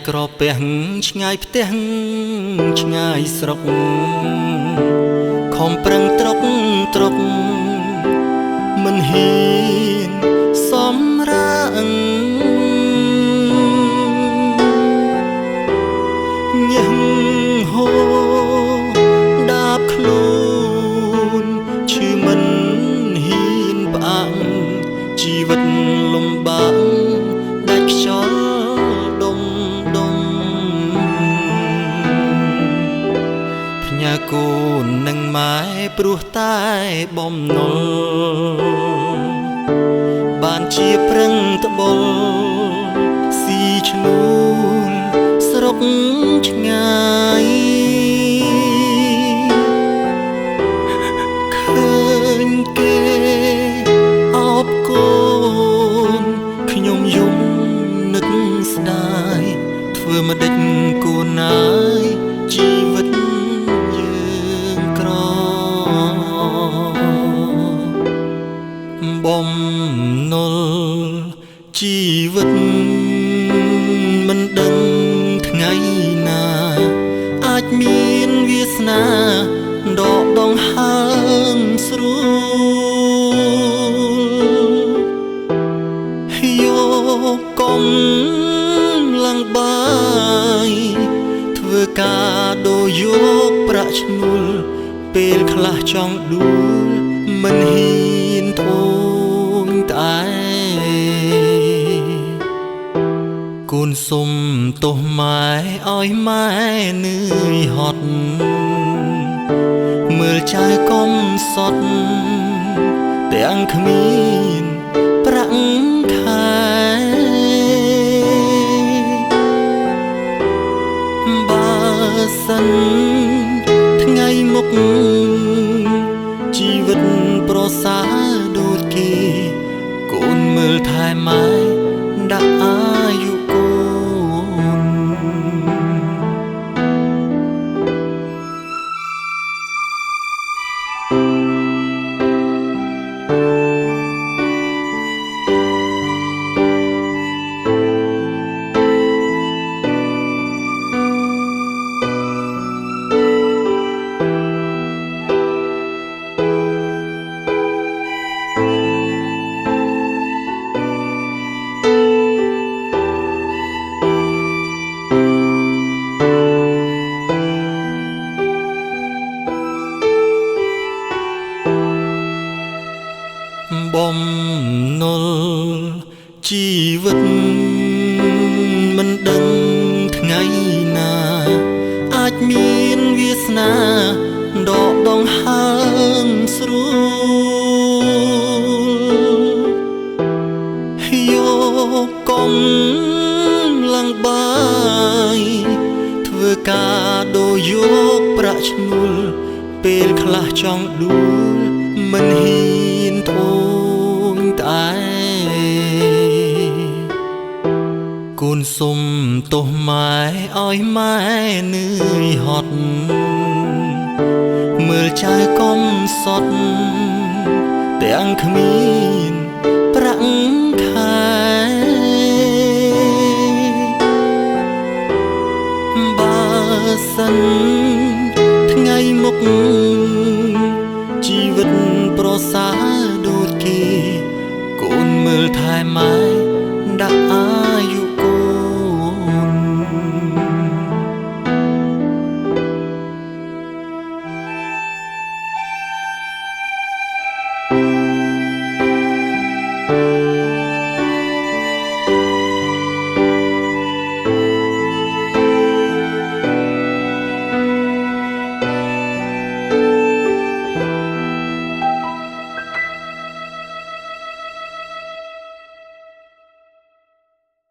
ក្របពះឆ្ងាយផ្ទះឆ្ងាយស្រុកខំប្រឹងត្រុកមិនហ៊ានសម្រាំងញឹងហូដាបខ្លួនឈឺមិនហ៊ានផ្អាំងជីវិតលំបាកដាច់ខ្យល់ដុំផ្ញើកូននឹងម៉ែព្រោះតែបំណុលបានជាប្រឹងត្បុលស៊ីឈ្នួលស្រុកឆ្ងាយឃើញគេអបកូនខ្ញុំយំនឹកស្ដាយធ្វើមិនដេចគួរណាយជីវិតយើងក្របំណុលជីវិតមិនដឹងថ្ងៃណាអាចមានវាសនាដកដងហើមស្រួលយកកំឡើងបាយធ្វើការដូរយកប្រាក់ឈ្នួលពេលខ្លះចង់ដួលមិនហ៊ានធូរតែកូនសុំទោសម៉ែឲ្យម៉ែនឿយហត់មើលចៅកុំសត់ទាំងគ្មានប្រាក់ខែបើសិនថ្ងៃមុខជីវិតប្រសើរដូចគេកូនមើលថែម៉ែដាក់អាយុកូនបំណុលជីវិតមិនដឹងថ្ងៃណាអាចមានវាសនាដកដងហើមស្រួលយកកំឡើងបាយធ្វើការដូរយកប្រាក់ឈ្នួលពេលខ្លះចង់ដួលមិនហ៊ានធូរតែកូនសុំទោសម៉ែឲ្យម៉ែនឿយហត់មើលចៅកុំសត់ទាំងគ្មានប្រាក់ខែបើសិនថ្ងៃមុខជីវិតប្រសើរដូចគេកូនមើលថែម៉ែ